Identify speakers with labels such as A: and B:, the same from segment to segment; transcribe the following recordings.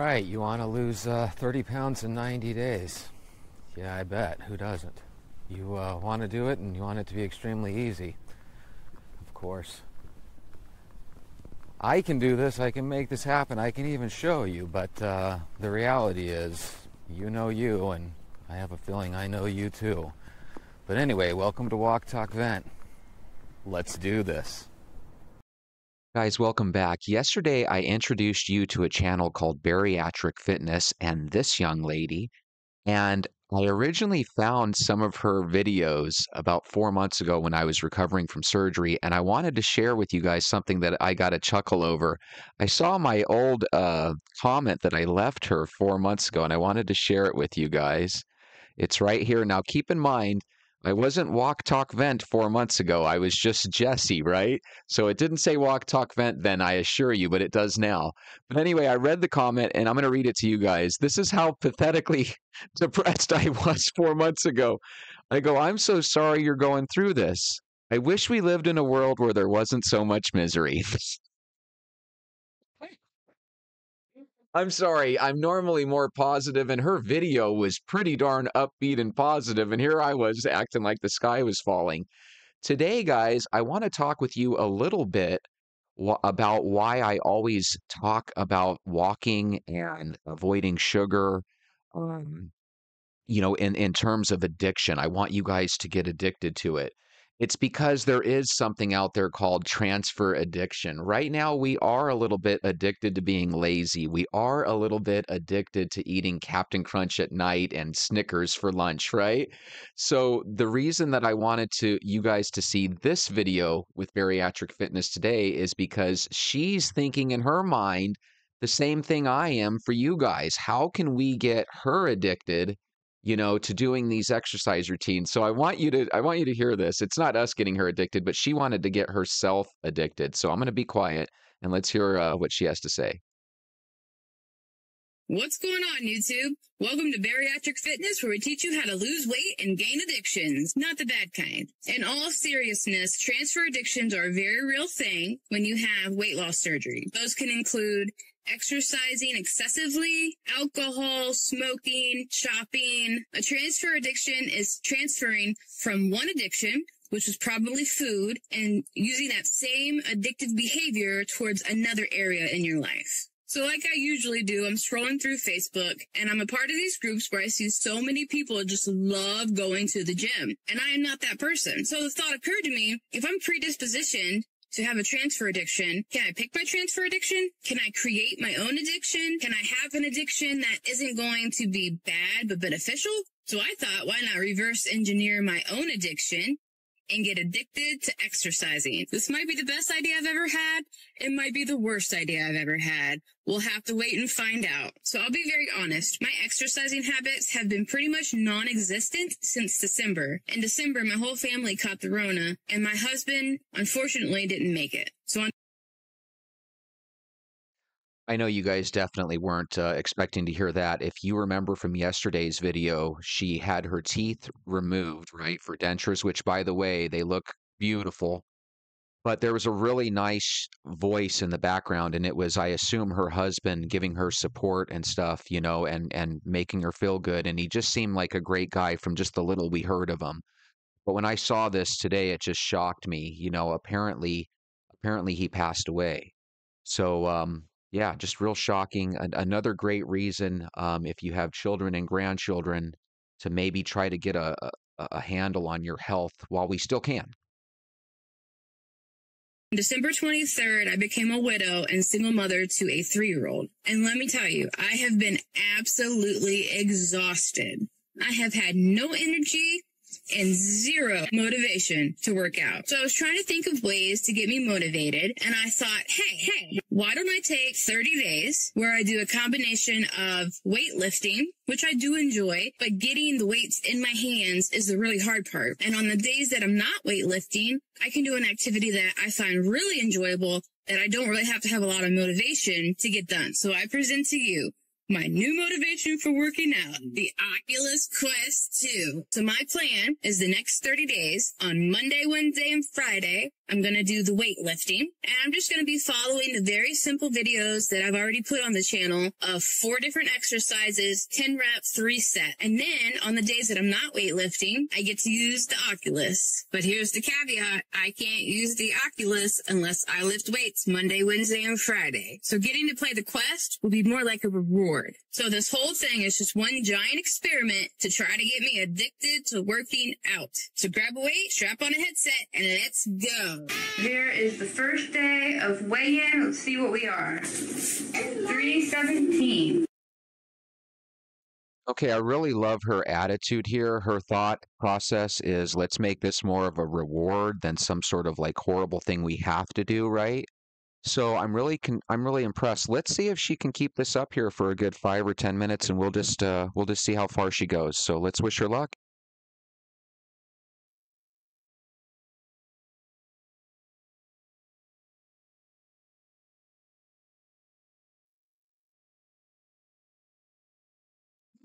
A: right, you want to lose 30 pounds in 90 days. Yeah, I bet. Who doesn't? You want to do it, and you want it to be extremely easy. Of course. I can do this. I can make this happen. I can even show you. But the reality is, you know you, and I have a feeling I know you too. But anyway, welcome to Walk, Talk, Vent. Let's do this.
B: Guys, welcome back. Yesterday, I introduced you to a channel called Bariatric Fitness and this young lady. And I originally found some of her videos about 4 months ago when I was recovering from surgery. And I wanted to share with you guys something that I got a chuckle over. I saw my old comment that I left her 4 months ago, and I wanted to share it with you guys. It's right here. Now, keep in mind, I wasn't Walk, Talk, Vent 4 months ago. I was just Jesse, right? So it didn't say Walk, Talk, Vent then, I assure you, but it does now. But anyway, I read the comment, and I'm going to read it to you guys. This is how pathetically depressed I was 4 months ago. I go, I'm so sorry you're going through this. I wish we lived in a world where there wasn't so much misery. I'm sorry. I'm normally more positive, and her video was pretty darn upbeat and positive, and here I was acting like the sky was falling. Today, guys, I want to talk with you a little bit about why I always talk about walking and avoiding sugar. Um, in terms of addiction. I want you guys to get addicted to it. It's because there is something out there called transfer addiction. Right now, we are a little bit addicted to being lazy. We are a little bit addicted to eating Captain Crunch at night and Snickers for lunch, right? So the reason that I wanted you guys to see this video with Bariatric Fitness today is because she's thinking in her mind the same thing I am for you guys. How can we get her addicted, to doing these exercise routines? So I want you to hear this. It's not us getting her addicted, but she wanted to get herself addicted. So I'm going to be quiet and let's hear what she has to say.
C: What's going on, YouTube? Welcome to Bariatric Fitness, where we teach you how to lose weight and gain addictions, not the bad kind. In all seriousness, transfer addictions are a very real thing when you have weight loss surgery. Those can include exercising excessively, alcohol, smoking, shopping. A transfer addiction is transferring from one addiction, which was probably food, and using that same addictive behavior towards another area in your life. So like I usually do, I'm scrolling through Facebook, and I'm a part of these groups where I see so many people just love going to the gym. And I am not that person. So the thought occurred to me, if I'm predispositioned to have a transfer addiction, can I pick my transfer addiction? Can I create my own addiction? Can I have an addiction that isn't going to be bad but beneficial? So I thought, why not reverse engineer my own addiction and get addicted to exercising? This might be the best idea I've ever had. It might be the worst idea I've ever had. We'll have to wait and find out. So I'll be very honest. My exercising habits have been pretty much non-existent since December. In December, my whole family caught the Rona, and my husband, unfortunately, didn't make it.
B: I know you guys definitely weren't expecting to hear that. If you remember from yesterday's video, she had her teeth removed, right, for dentures, which, by the way, they look beautiful. But there was a really nice voice in the background, and it was, I assume, her husband giving her support and stuff, and making her feel good. And he just seemed like a great guy from just the little we heard of him. But when I saw this today, it just shocked me. Apparently he passed away. So, yeah, just real shocking. Another great reason, if you have children and grandchildren, to maybe try to get a handle on your health while we still can.
C: On December 23rd, I became a widow and single mother to a 3-year-old. And let me tell you, I have been absolutely exhausted. I have had no energy and zero motivation to work out. So I was trying to think of ways to get me motivated, and I thought, hey, why don't I take 30 days where I do a combination of weightlifting, which I do enjoy, but getting the weights in my hands is the really hard part. And on the days that I'm not weightlifting, I can do an activity that I find really enjoyable that I don't really have to have a lot of motivation to get done. So I present to you My new motivation for working out, the Oculus Quest 2. So my plan is the next 30 days, on Monday, Wednesday, and Friday, I'm going to do the weightlifting. And I'm just going to be following the very simple videos that I've already put on the channel of 4 different exercises, 10 reps, 3 set. And then on the days that I'm not weightlifting, I get to use the Oculus. But here's the caveat. I can't use the Oculus unless I lift weights Monday, Wednesday, and Friday. So getting to play the Quest will be more like a reward. So this whole thing is just one giant experiment to try to get me addicted to working out. So grab a weight, strap on a headset, and let's go. Here is the first day of weigh-in. Let's see what we are. 317.
B: Okay, I really love her attitude here. Her thought process is, let's make this more of a reward than some sort of like horrible thing we have to do, right? So I'm really impressed. Let's see if she can keep this up here for a good 5 or 10 minutes, and we'll just see how far she goes. So let's wish her luck.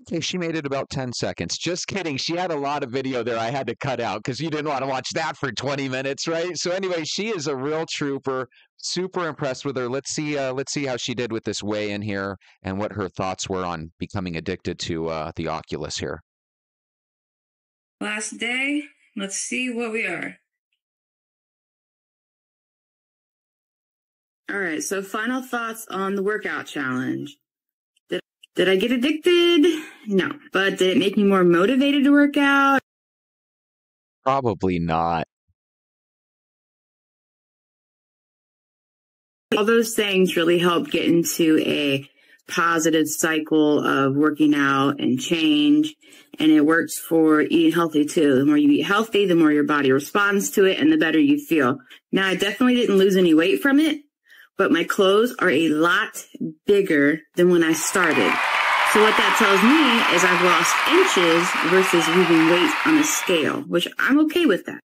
B: Okay, she made it about 10 seconds. Just kidding. She had a lot of video there I had to cut out because you didn't want to watch that for 20 minutes, right? So anyway, she is a real trooper. Super impressed with her. Let's see how she did with this weigh-in here and what her thoughts were on becoming addicted to the Oculus here.
C: Last day. Let's see what we are. All right, so final thoughts on the workout challenge. Did I get addicted? No. But did it make me more motivated to work out?
B: Probably not.
C: All those things really help get into a positive cycle of working out and change. And it works for eating healthy too. The more you eat healthy, the more your body responds to it and the better you feel. Now, I definitely didn't lose any weight from it, but my clothes are a lot bigger than when I started. So what that tells me is I've lost inches versus moving weight on a scale, which I'm okay with that.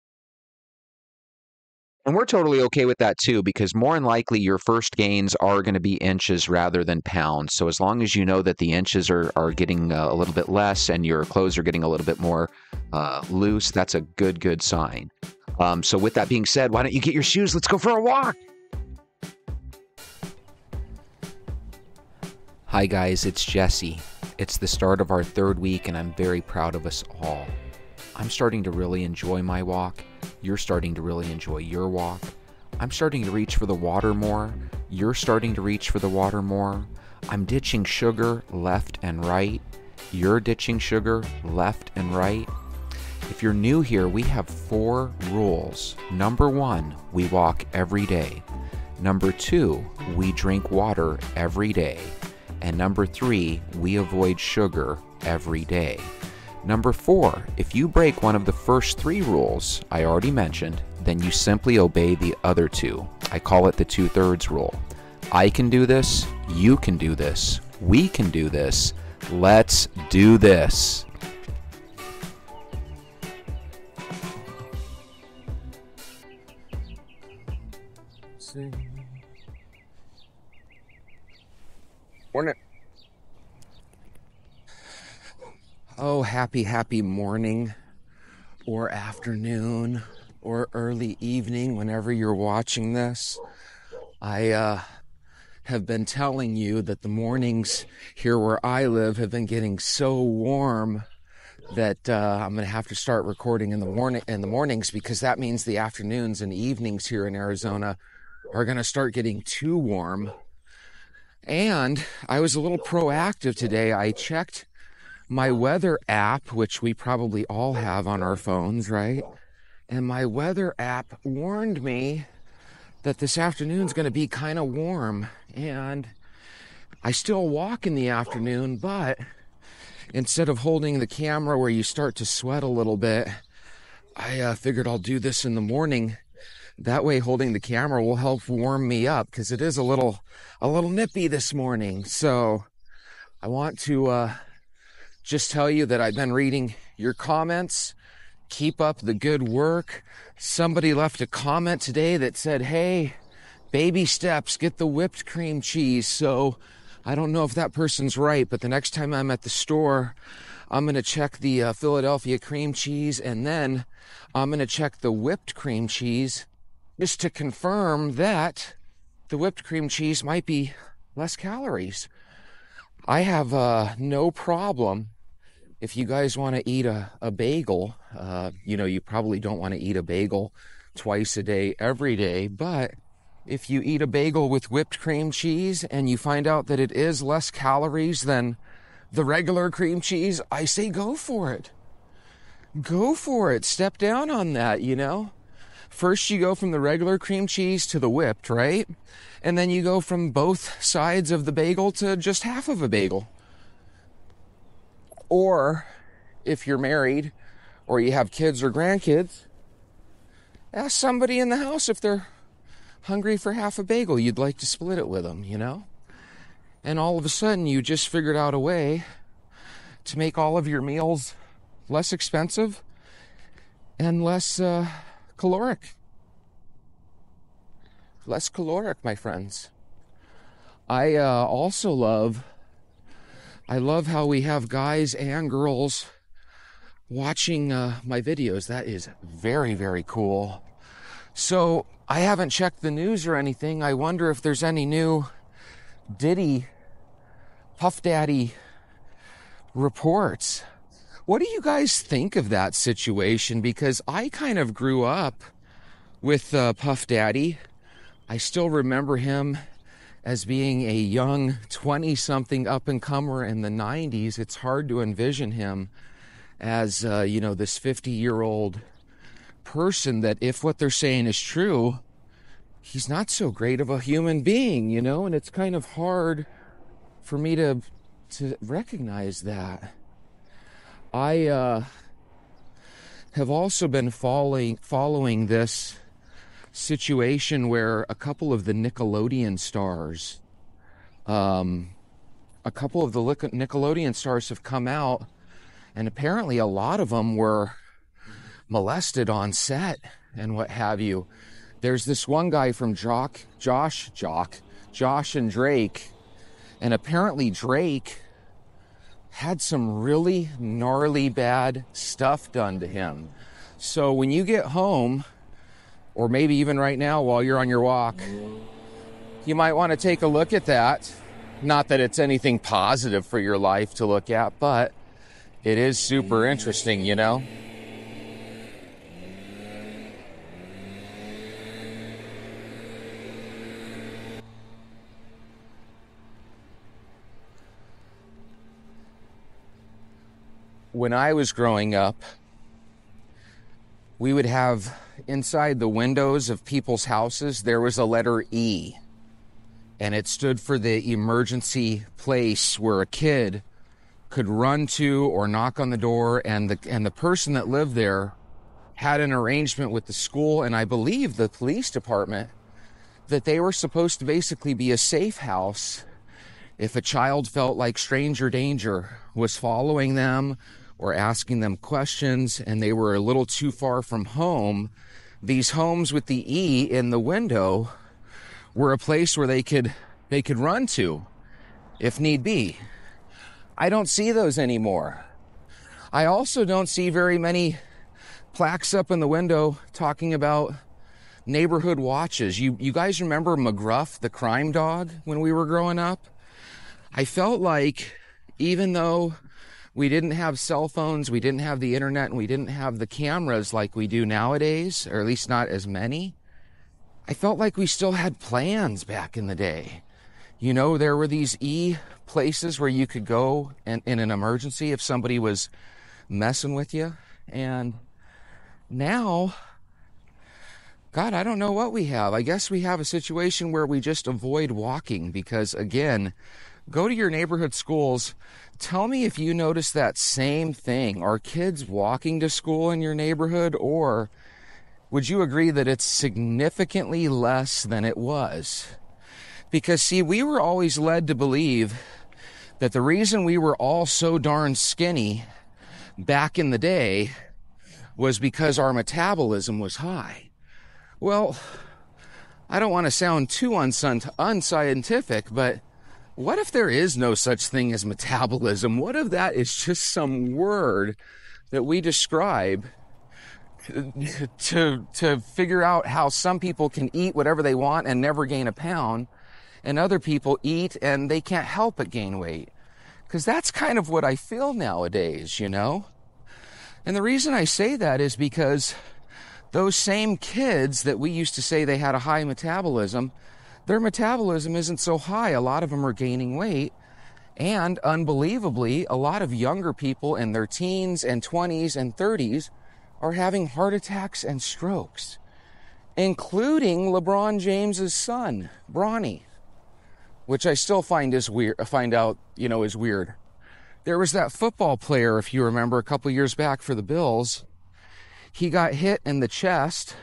B: And we're totally okay with that too, because more than likely your first gains are going to be inches rather than pounds. So as long as you know that the inches are getting a little bit less and your clothes are getting a little bit more loose, that's a good sign. So with that being said, why don't you get your shoes? Let's go for a walk. Hi guys, it's Jesse. It's the start of our 3rd week and I'm very proud of us all. I'm starting to really enjoy my walk. You're starting to really enjoy your walk. I'm starting to reach for the water more. You're starting to reach for the water more. I'm ditching sugar left and right. You're ditching sugar left and right. If you're new here, we have 4 rules. Number 1, we walk every day. Number 2, we drink water every day. And number 3, we avoid sugar every day. Number 4, if you break one of the first 3 rules I already mentioned, then you simply obey the other 2. I call it the 2/3 rule. I can do this, you can do this, we can do this, let's do this. Morning. Oh, happy morning or afternoon or early evening whenever you're watching this. I have been telling you that the mornings here where I live have been getting so warm that I'm going to have to start recording in the mornings, because that means the afternoons and evenings here in Arizona are going to start getting too warm. And I was a little proactive today. I checked my weather app, which we probably all have on our phones, right? And my weather app warned me that this afternoon's going to be kind of warm. And I still walk in the afternoon, but instead of holding the camera where you start to sweat a little bit, I figured I'll do this in the morning. That way holding the camera will help warm me up, because it is a little nippy this morning. So I want to just tell you that I've been reading your comments. Keep up the good work. Somebody left a comment today that said, hey, baby steps, get the whipped cream cheese. So
A: I don't know if that person's right, but the next time I'm at the store, I'm going to check the Philadelphia cream cheese, and then I'm going to check the whipped cream cheese just to confirm that the whipped cream cheese might be less calories. I have no problem if you guys want to eat a bagel. You probably don't want to eat a bagel twice a day, every day, but if you eat a bagel with whipped cream cheese and you find out that it is less calories than the regular cream cheese, I say go for it. Go for it. Step down on that, First you go from the regular cream cheese to the whipped, right? And then you go from both sides of the bagel to just half of a bagel. Or if you're married or you have kids or grandkids, ask somebody in the house if they're hungry for half a bagel. You'd like to split it with them, And all of a sudden you just figured out a way to make all of your meals less expensive and less caloric. Less caloric, my friends. I also love how we have guys and girls watching my videos. That is very, very cool. So I haven't checked the news or anything. I wonder if there's any new Diddy, Puff Daddy reports. What do you guys think of that situation? Because I kind of grew up with Puff Daddy. I still remember him as being a young 20-something up-and-comer in the 90s. It's hard to envision him as, this 50-year-old person that, if what they're saying is true, he's not so great of a human being, and it's kind of hard for me to recognize that. I have also been following this situation where a couple of the Nickelodeon stars have come out, and apparently a lot of them were molested on set and what have you. There's this one guy from Josh and Drake, and apparently Drake had some really gnarly bad stuff done to him. So when you get home, or maybe even right now while you're on your walk, you might want to take a look at that. Not that it's anything positive for your life to look at, but it is super interesting, When I was growing up, we would have inside the windows of people's houses, there was a letter E, and it stood for the emergency place where a kid could run to or knock on the door, and the person that lived there had an arrangement with the school and I believe the police department that they were supposed to basically be a safe house if a child felt like stranger danger was following them or asking them questions and they were a little too far from home. These homes with the E in the window were a place where they could run to if need be. I don't see those anymore. I also don't see very many plaques up in the window talking about neighborhood watches. You guys remember McGruff, the crime dog, when we were growing up? I felt like even though we didn't have cell phones, we didn't have the internet, and we didn't have the cameras like we do nowadays, or at least not as many, I felt like we still had plans back in the day. There were these E places where you could go in an emergency if somebody was messing with you. And now, God, I don't know what we have. I guess we have a situation where we just avoid walking because, again, go to your neighborhood schools. Tell me if you notice that same thing. Are kids walking to school in your neighborhood, or would you agree that it's significantly less than it was? Because, see, we were always led to believe that the reason we were all so darn skinny back in the day was because our metabolism was high. Well, I don't want to sound too unscientific, but what if there is no such thing as metabolism? What if that is just some word that we describe to figure out how some people can eat whatever they want and never gain a pound, and other people eat and they can't help but gain weight? Because that's kind of what I feel nowadays, you know? And the reason I say that is because those same kids that we used to say they had a high metabolism, their metabolism isn't so high. A lot of them are gaining weight. And unbelievably, a lot of younger people in their teens and 20s and 30s are having heart attacks and strokes, including LeBron James's son, Bronny, which I still find is weird. Is weird. There was that football player, if you remember, a couple years back for the Bills. He got hit in the chest,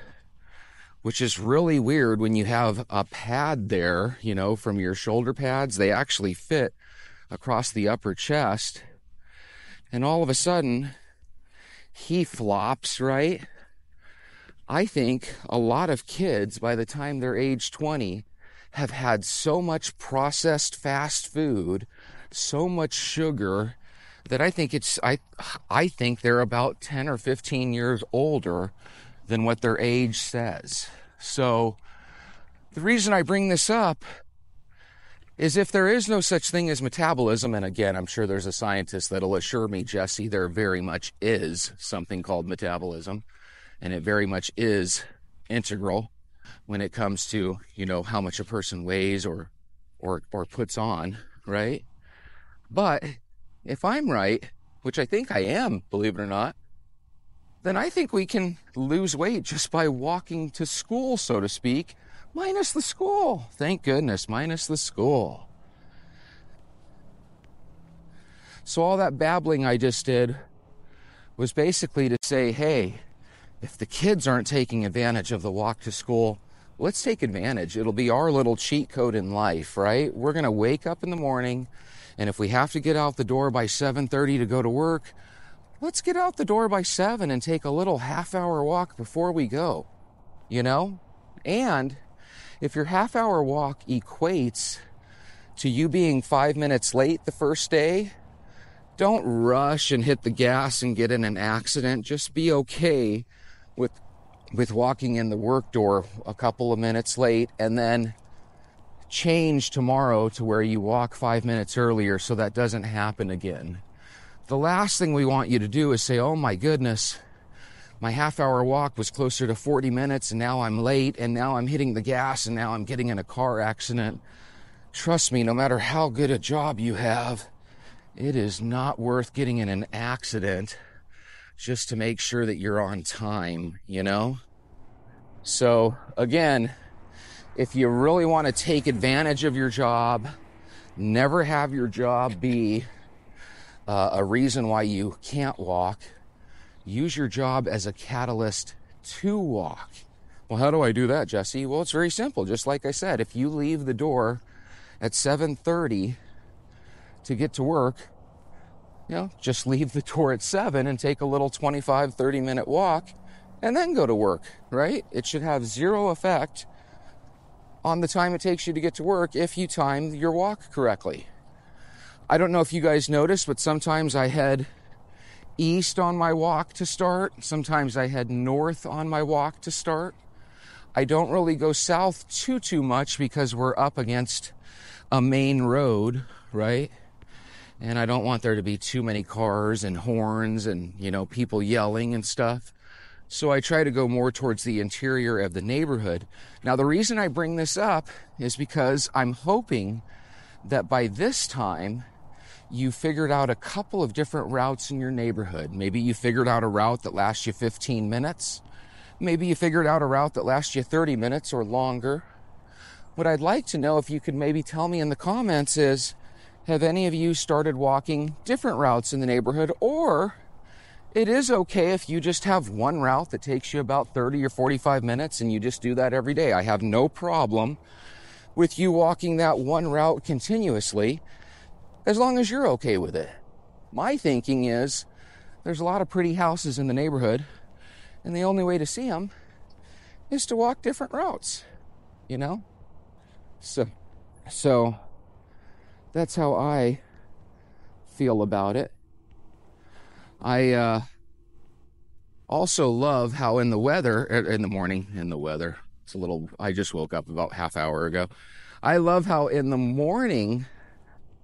A: which is really weird when you have a pad there, you know, from your shoulder pads. They actually fit across the upper chest. And all of a sudden, he flops, right? I think a lot of kids, by the time they're age 20, have had so much processed fast food, so much sugar, that I think they're about 10 or 15 years older than what their age says. So the reason I bring this up is if there is no such thing as metabolism, and again, I'm sure there's a scientist that'll assure me, Jesse, there very much is something called metabolism, and it very much is integral when it comes to, you know, how much a person weighs or puts on, right? But if I'm right, which I think I am, believe it or not, then I think we can lose weight just by walking to school, so to speak, minus the school. Thank goodness, minus the school. So all that babbling I just did was basically to say, hey, if the kids aren't taking advantage of the walk to school, let's take advantage. It'll be our little cheat code in life, right? We're going to wake up in the morning, and if we have to get out the door by 7:30 to go to work, let's get out the door by 7 and take a little half-hour walk before we go, you know? And if your half-hour walk equates to you being 5 minutes late the first day, don't rush and hit the gas and get in an accident. Just be okay with walking in the work door a couple of minutes late, and then change tomorrow to where you walk 5 minutes earlier so that doesn't happen again. The last thing we want you to do is say, oh my goodness, my half-hour walk was closer to 40 minutes and now I'm late and now I'm hitting the gas and now I'm getting in a car accident. Trust me, no matter how good a job you have, it is not worth getting in an accident just to make sure that you're on time, you know? So again, if you really want to take advantage of your job, never have your job be a reason why you can't walk. Use your job as a catalyst to walk. Well, how do I do that, Jesse? Well, it's very simple. Just like I said, if you leave the door at 7:30 to get to work, you know, just leave the door at 7 and take a little 25, 30-minute walk and then go to work, right? It should have zero effect on the time it takes you to get to work if you time your walk correctly. I don't know if you guys noticed, but sometimes I head east on my walk to start. Sometimes I head north on my walk to start. I don't really go south too much because we're up against a main road, right? And I don't want there to be too many cars and horns and, you know, people yelling and stuff. So I try to go more towards the interior of the neighborhood. Now, the reason I bring this up is because I'm hoping that by this time, you figured out a couple of different routes in your neighborhood. Maybe you figured out a route that lasts you 15 minutes. Maybe you figured out a route that lasts you 30 minutes or longer. What I'd like to know, if you could maybe tell me in the comments, is have any of you started walking different routes in the neighborhood? Or it is okay if you just have one route that takes you about 30 or 45 minutes and you just do that every day. I have no problem with you walking that one route continuously, as long as you're okay with it. My thinking is there's a lot of pretty houses in the neighborhood, and the only way to see them is to walk different routes, you know? So That's how I feel about it. I also love how in the morning, I just woke up about half hour ago. I love how in the morning,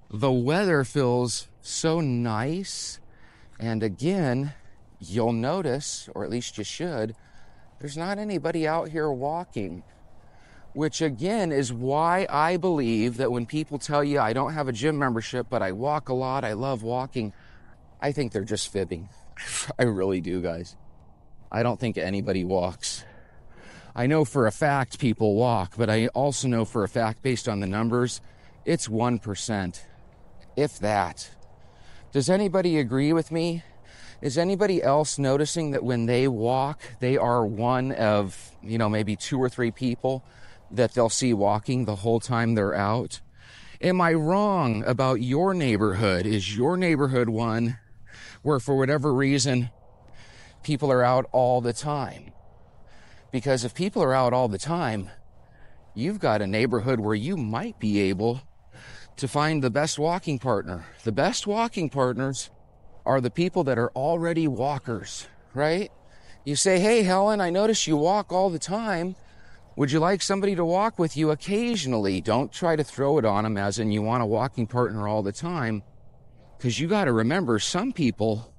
A: the weather feels so nice. And again, you'll notice, or at least you should, there's not anybody out here walking. Which again is why I believe that when people tell you I don't have a gym membership, but I walk a lot, I love walking, I think they're just fibbing. I really do, guys. I don't think anybody walks. I know for a fact people walk, but I also know for a fact, based on the numbers, it's 1%, if that. Does anybody agree with me? Is anybody else noticing that when they walk, they are one of, maybe 2 or 3 people that they'll see walking the whole time they're out? Am I wrong about your neighborhood? Is your neighborhood one where, for whatever reason, people are out all the time? Because if people are out all the time, you've got a neighborhood where you might be able to find the best walking partner. The best walking partners are the people that are already walkers, right? You say, hey, Helen, I notice you walk all the time. Would you like somebody to walk with you occasionally? Don't try to throw it on them as in you want a walking partner all the time. Because you got to remember, some people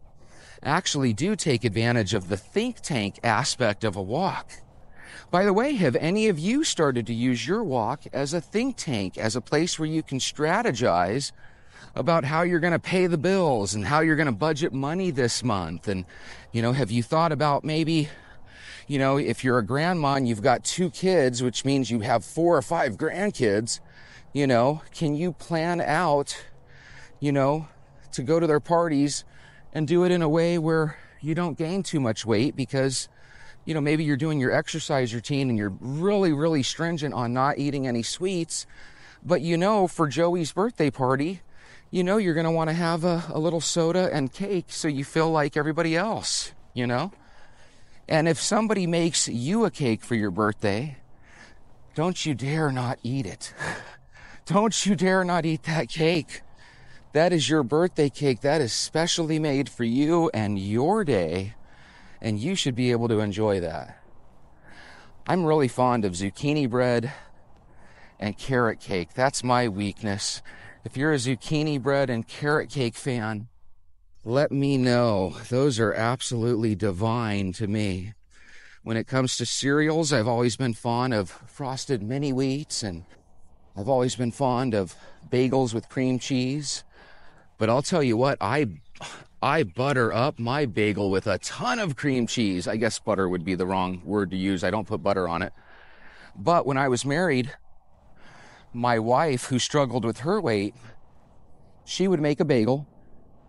A: actually do take advantage of the think tank aspect of a walk. By the way, have any of you started to use your walk as a think tank, as a place where you can strategize about how you're going to pay the bills and how you're going to budget money this month? And, have you thought about maybe, if you're a grandma and you've got 2 kids, which means you have 4 or 5 grandkids, can you plan out, to go to their parties and do it in a way where you don't gain too much weight because, maybe you're doing your exercise routine and you're really, really stringent on not eating any sweets. But, for Joey's birthday party, you're going to want to have a little soda and cake so you feel like everybody else, And if somebody makes you a cake for your birthday, don't you dare not eat it. Don't you dare not eat that cake. That is your birthday cake. That is specially made for you and your day, and you should be able to enjoy that. I'm really fond of zucchini bread and carrot cake. That's my weakness. If you're a zucchini bread and carrot cake fan, let me know. Those are absolutely divine to me. When it comes to cereals, I've always been fond of Frosted Mini Wheats, and I've always been fond of bagels with cream cheese. But I'll tell you what, I butter up my bagel with a ton of cream cheese. I guess butter would be the wrong word to use. I don't put butter on it. But when I was married, my wife, who struggled with her weight, she would make a bagel,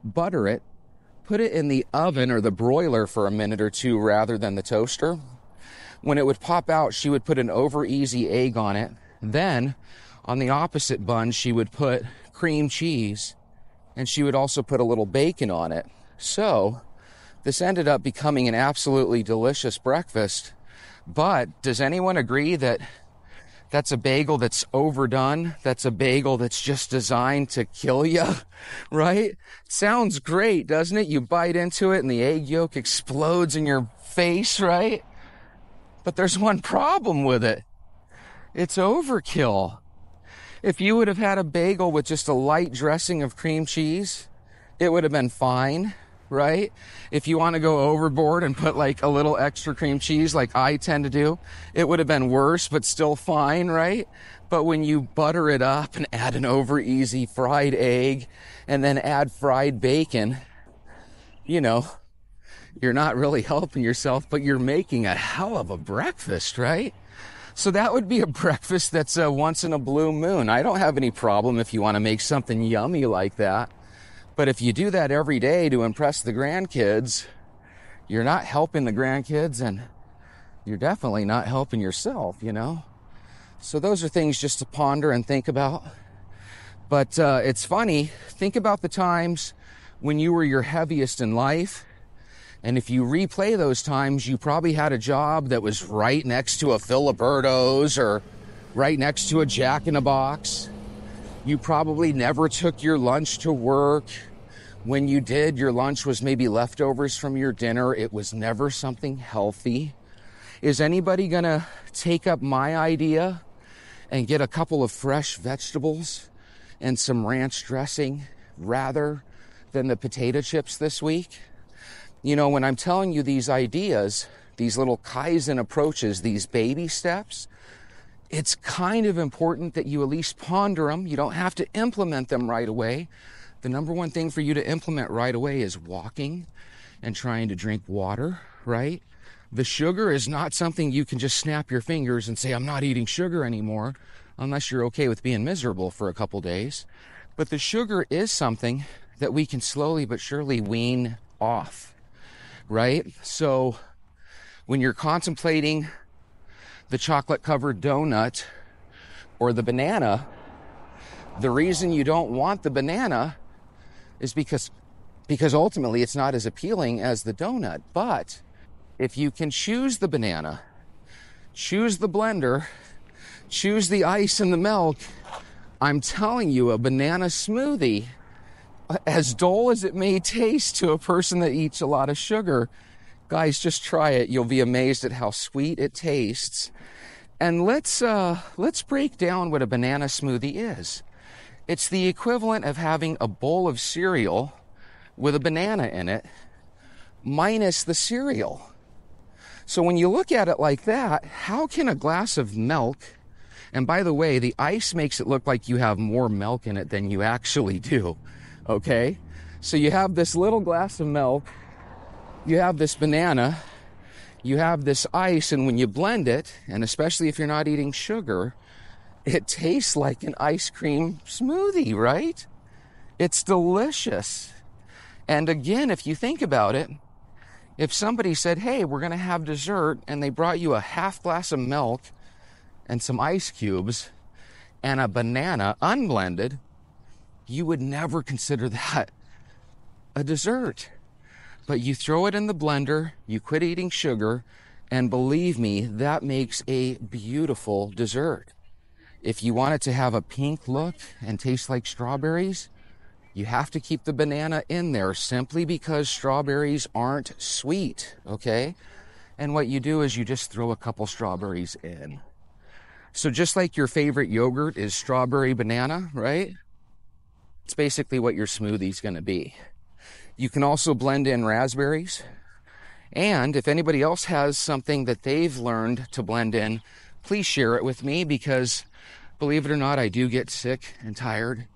A: butter it, put it in the oven or the broiler for a minute or 2 rather than the toaster. When it would pop out, she would put an over easy egg on it. Then, on the opposite bun, she would put cream cheese, and she would also put a little bacon on it. So, this ended up becoming an absolutely delicious breakfast. But does anyone agree that that's a bagel that's overdone? That's a bagel that's just designed to kill you, right? Sounds great, doesn't it? You bite into it and the egg yolk explodes in your face, right? But there's one problem with it. It's overkill. If you would have had a bagel with just a light dressing of cream cheese, it would have been fine, right? If you want to go overboard and put like a little extra cream cheese like I tend to do, it would have been worse, but still fine, right? But when you butter it up and add an over easy fried egg and then add fried bacon, you're not really helping yourself, but you're making a hell of a breakfast, right? So that would be a breakfast that's a once in a blue moon. I don't have any problem if you want to make something yummy like that. But if you do that every day to impress the grandkids, you're not helping the grandkids, and you're definitely not helping yourself, So those are things just to ponder and think about. But it's funny, think about the times when you were your heaviest in life. And if you replay those times, you probably had a job that was right next to a Filiberto's or right next to a Jack in the Box. You probably never took your lunch to work. When you did, your lunch was maybe leftovers from your dinner. It was never something healthy. Is anybody gonna take up my idea and get a couple of fresh vegetables and some ranch dressing rather than the potato chips this week? You know, when I'm telling you these ideas, these little Kaizen approaches, these baby steps, it's kind of important that you at least ponder them. You don't have to implement them right away. The number one thing for you to implement right away is walking and trying to drink water, right? The sugar is not something you can just snap your fingers and say, I'm not eating sugar anymore, unless you're okay with being miserable for a couple days. But the sugar is something that we can slowly but surely wean off, right? So when you're contemplating the chocolate-covered donut or the banana, the reason you don't want the banana is because ultimately it's not as appealing as the donut. But if you can choose the banana, choose the blender, choose the ice and the milk, I'm telling you, a banana smoothie, as dull as it may taste to a person that eats a lot of sugar, guys, just try it. You'll be amazed at how sweet it tastes. And let's break down what a banana smoothie is. It's the equivalent of having a bowl of cereal with a banana in it, minus the cereal. So when you look at it like that, how can a glass of milk, and by the way, the ice makes it look like you have more milk in it than you actually do, okay? So you have this little glass of milk, you have this banana, you have this ice, and when you blend it, and especially if you're not eating sugar, it tastes like an ice cream smoothie, right? It's delicious. And again, if you think about it, if somebody said, hey, we're going to have dessert, and they brought you a half glass of milk and some ice cubes and a banana unblended, you would never consider that a dessert. But you throw it in the blender, you quit eating sugar, and believe me, that makes a beautiful dessert. If you want it to have a pink look and taste like strawberries, you have to keep the banana in there simply because strawberries aren't sweet, okay? And what you do is you just throw a couple strawberries in. So just like your favorite yogurt is strawberry banana, right? It's basically what your smoothie's gonna be. You can also blend in raspberries. And if anybody else has something that they've learned to blend in, please share it with me, because believe it or not, I do get sick and tired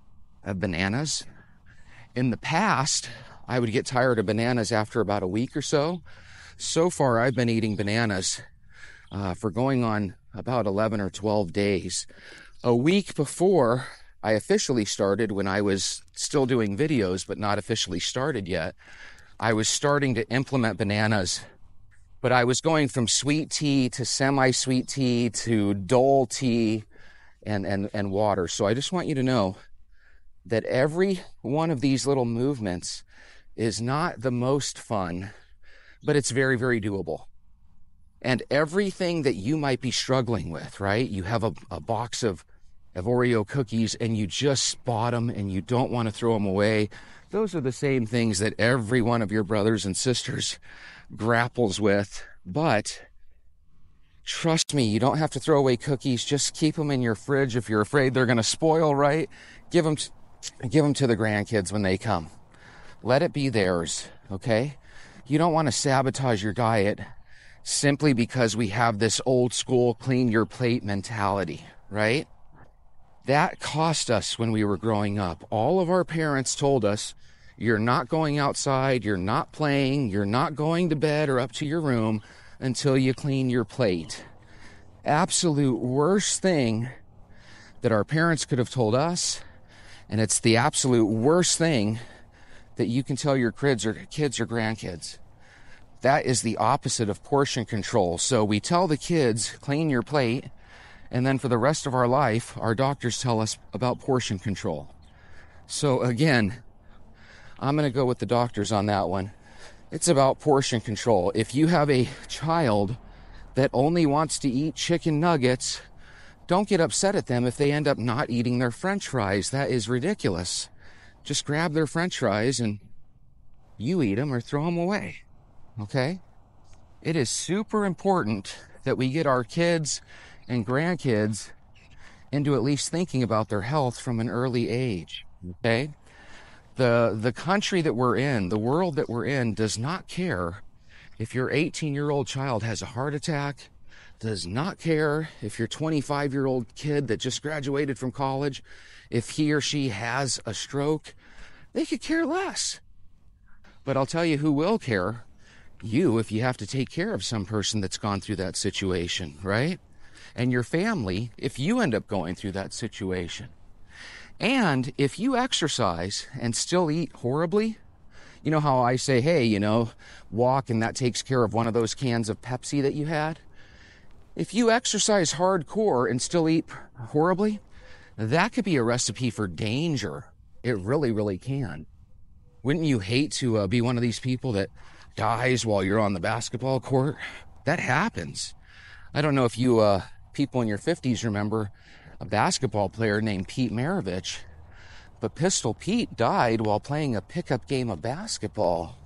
A: of bananas. In the past, I would get tired of bananas after about a week or so. So far, I've been eating bananas for going on about 11 or 12 days. A week before I officially started, when I was still doing videos but not officially started yet, I was starting to implement bananas, but I was going from sweet tea to semi-sweet tea to dull tea and water. So I just want you to know that every one of these little movements is not the most fun, but it's very, very doable. And everything that you might be struggling with, right? You have a box of Oreo cookies and you just bought them and you don't want to throw them away. Those are the same things that every one of your brothers and sisters grapples with. But trust me, you don't have to throw away cookies. Just keep them in your fridge. If you're afraid they're going to spoil, right? Give them to the grandkids when they come. Let it be theirs, okay? You don't want to sabotage your diet simply because we have this old school clean your plate mentality, right? That cost us when we were growing up. All of our parents told us, you're not going outside, you're not playing, you're not going to bed or up to your room until you clean your plate. Absolute worst thing that our parents could have told us, and it's the absolute worst thing that you can tell your kids or grandkids. That is the opposite of portion control. So we tell the kids, clean your plate, and then for the rest of our life, our doctors tell us about portion control. So again, I'm going to go with the doctors on that one. It's about portion control. If you have a child that only wants to eat chicken nuggets Don't get upset at them if they end up not eating their French fries. That is ridiculous. Just grab their French fries and you eat them or throw them away. Okay? It is super important that we get our kids and grandkids into at least thinking about their health from an early age. Okay? The country that we're in, the world that we're in, does not care if your 18-year-old child has a heart attack, does not care if your 25-year-old kid that just graduated from college, if he or she has a stroke. They could care less. But I'll tell you who will care. You, if you have to take care of some person that's gone through that situation, right? And your family, if you end up going through that situation. And if you exercise and still eat horribly, you know how I say, hey, walk and that takes care of one of those cans of Pepsi that you had? If you exercise hardcore and still eat horribly, that could be a recipe for danger. It really, really can. Wouldn't you hate to be one of these people that dies while you're on the basketball court? That happens. I don't know if you people in your 50s remember a basketball player named Pete Maravich, but Pistol Pete died while playing a pickup game of basketball.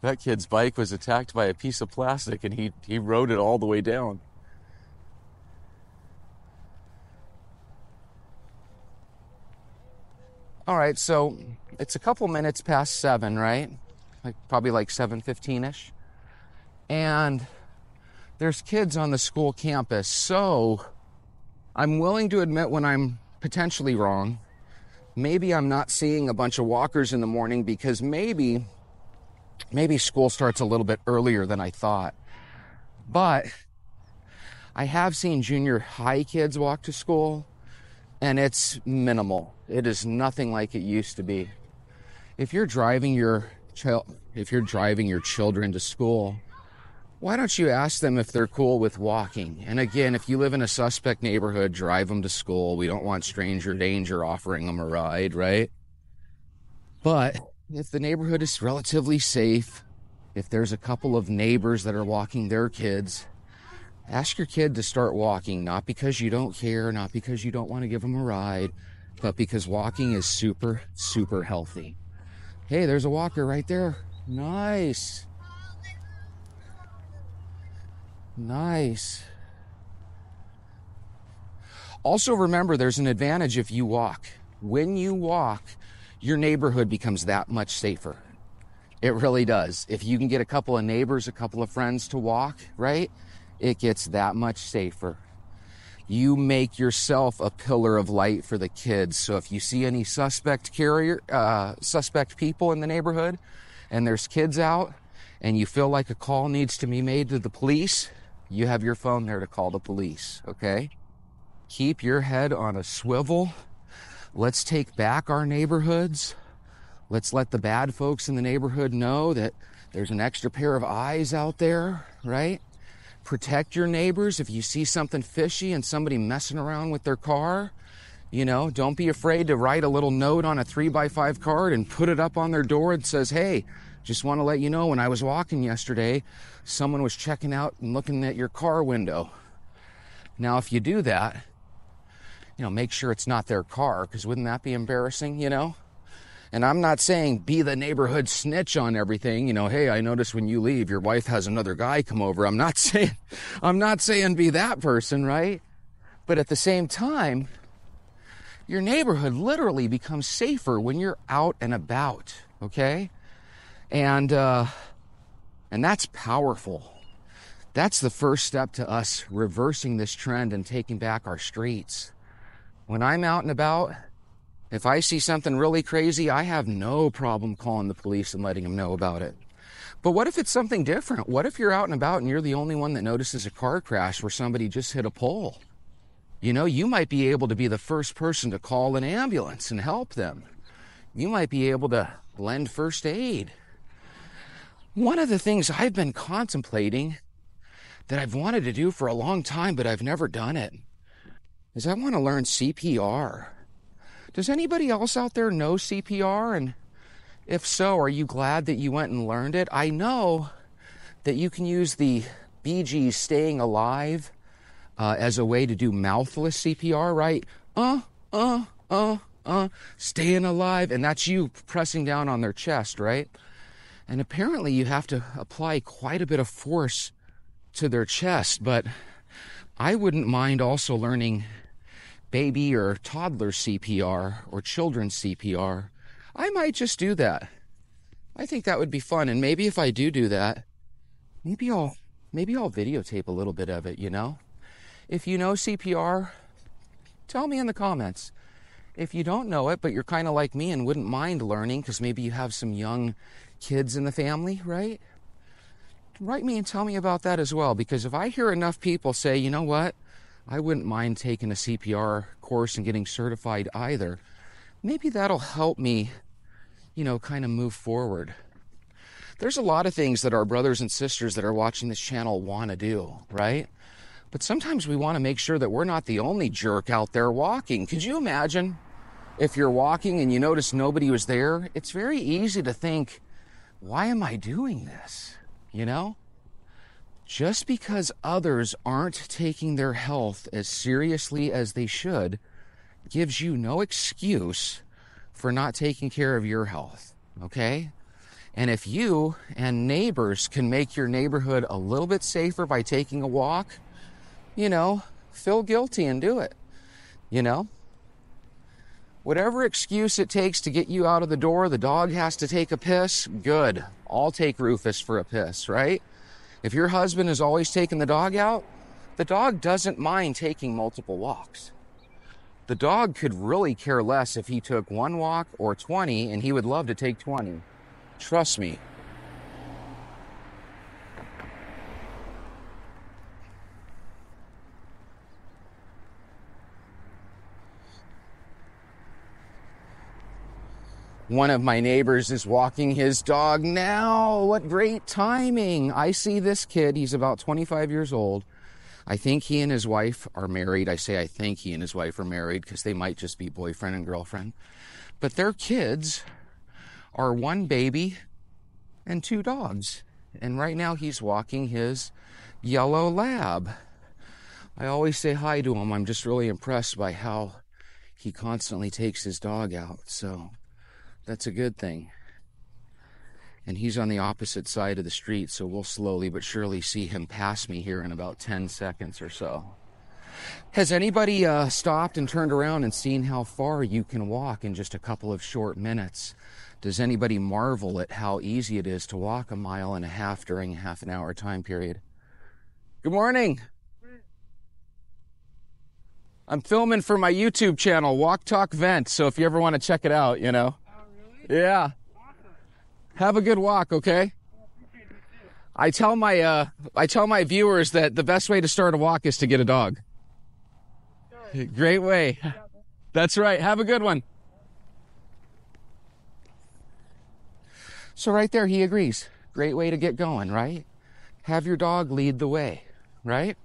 A: That kid's bike was attacked by a piece of plastic and he rode it all the way down. All right, so it's a couple minutes past 7, right? Probably like 7:15-ish. And there's kids on the school campus. So I'm willing to admit when I'm potentially wrong. Maybe I'm not seeing a bunch of walkers in the morning because maybe school starts a little bit earlier than I thought. But I have seen junior high kids walk to school, and it's minimal. It is nothing like it used to be. If you're driving your children to school, why don't you ask them if they're cool with walking? And again, if you live in a suspect neighborhood, drive them to school. We don't want stranger danger offering them a ride, right? But if the neighborhood is relatively safe, if there's a couple of neighbors that are walking their kids, ask your kid to start walking, not because you don't care, not because you don't want to give them a ride, but because walking is super, super healthy. Hey, there's a walker right there. Nice. Nice. Also remember, there's an advantage if you walk. When you walk, your neighborhood becomes that much safer. It really does. If you can get a couple of neighbors, a couple of friends to walk, right? It gets that much safer. You make yourself a pillar of light for the kids. So if you see any suspect people in the neighborhood and there's kids out and you feel like a call needs to be made to the police, you have your phone there to call the police, okay? Keep your head on a swivel. Let's take back our neighborhoods. Let's let the bad folks in the neighborhood know that there's an extra pair of eyes out there, right? Protect your neighbors. If you see something fishy and somebody messing around with their car, don't be afraid to write a little note on a 3x5 card and put it up on their door that says, hey, just want to let you know when I was walking yesterday, someone was checking out and looking at your car window. Now, if you do that, make sure it's not their car, because wouldn't that be embarrassing, And I'm not saying be the neighborhood snitch on everything. Hey, I noticed when you leave, your wife has another guy come over. I'm not saying be that person, right? But at the same time, your neighborhood literally becomes safer when you're out and about, okay? And that's powerful. That's the first step to us reversing this trend and taking back our streets. When I'm out and about, if I see something really crazy, I have no problem calling the police and letting them know about it. But what if it's something different? What if you're out and about and you're the only one that notices a car crash where somebody just hit a pole? You might be able to be the first person to call an ambulance and help them. You might be able to lend first aid. One of the things I've been contemplating that I've wanted to do for a long time, but I've never done it, is I want to learn CPR. Does anybody else out there know CPR? And if so, are you glad that you went and learned it? I know that you can use the Bee Gees Staying Alive as a way to do mouthless CPR, right? Staying alive. And that's you pressing down on their chest, right? And apparently you have to apply quite a bit of force to their chest. But I wouldn't mind also learning baby or toddler CPR or children's CPR. I might just do that. I think that would be fun. And maybe if I do that, maybe I'll videotape a little bit of it, you know? If you know CPR, tell me in the comments. If you don't know it, but you're kind of like me and wouldn't mind learning because maybe you have some young kids in the family, right? Write me and tell me about that as well, because if I hear enough people say, you know what, I wouldn't mind taking a CPR course and getting certified either, maybe that'll help me, you know, kind of move forward. There's a lot of things that our brothers and sisters that are watching this channel want to do, right? But sometimes we want to make sure that we're not the only jerk out there walking. Could you imagine if you're walking and you notice nobody was there? It's very easy to think, why am I doing this? You know? Just because others aren't taking their health as seriously as they should gives you no excuse for not taking care of your health, okay? And if you and neighbors can make your neighborhood a little bit safer by taking a walk, you know, feel guilty and do it, you know? Whatever excuse it takes to get you out of the door, the dog has to take a piss, good. I'll take Rufus for a piss, right? If your husband is always taking the dog out, the dog doesn't mind taking multiple walks. The dog could really care less if he took 1 walk or 20, and he would love to take 20. Trust me. One of my neighbors is walking his dog now. What great timing. I see this kid. He's about 25 years old. I think he and his wife are married. I say I think he and his wife are married because they might just be boyfriend and girlfriend. But their kids are 1 baby and 2 dogs. And right now he's walking his yellow lab. I always say hi to him. I'm just really impressed by how he constantly takes his dog out. So that's a good thing. And he's on the opposite side of the street, so we'll slowly but surely see him pass me here in about 10 seconds or so. Has anybody stopped and turned around and seen how far you can walk in just a couple of short minutes? Does anybody marvel at how easy it is to walk 1.5 miles during a half an hour time period? Good morning. I'm filming for my YouTube channel, Walk Talk Vent, so if you ever want to check it out, you know. Yeah. Have a good walk, okay? I tell my viewers that the best way to start a walk is to get a dog. Great way. That's right. Have a good one. So right there, he agrees. Great way to get going, right? Have your dog lead the way, right?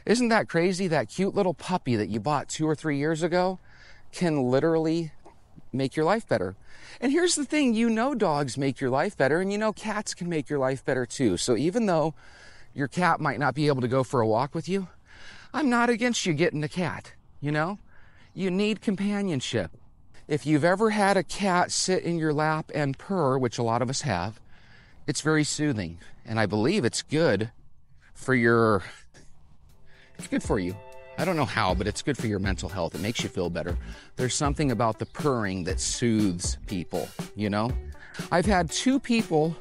A: Isn't that crazy? That cute little puppy that you bought 2 or 3 years ago can literally make your life better. And here's the thing, you know dogs make your life better, and you know cats can make your life better too. So even though your cat might not be able to go for a walk with you, I'm not against you getting a cat, you know? You need companionship. If you've ever had a cat sit in your lap and purr, which a lot of us have, it's very soothing. And I believe it's good for you. I don't know how, but it's good for your mental health. It makes you feel better. There's something about the purring that soothes people, you know? I've had 2 people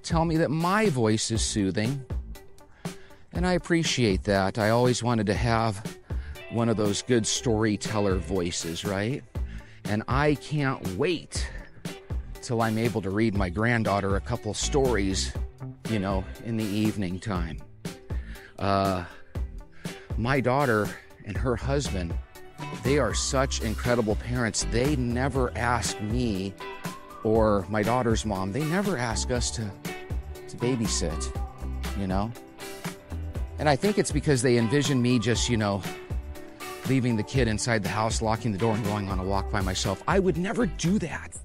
A: tell me that my voice is soothing, and I appreciate that. I always wanted to have one of those good storyteller voices, right? And I can't wait till I'm able to read my granddaughter a couple stories, you know, in the evening time. My daughter and her husband, they are such incredible parents. They never ask me or my daughter's mom, they never ask us to babysit, you know? And I think it's because they envision me just, you know, leaving the kid inside the house, locking the door, and going on a walk by myself. I would never do that.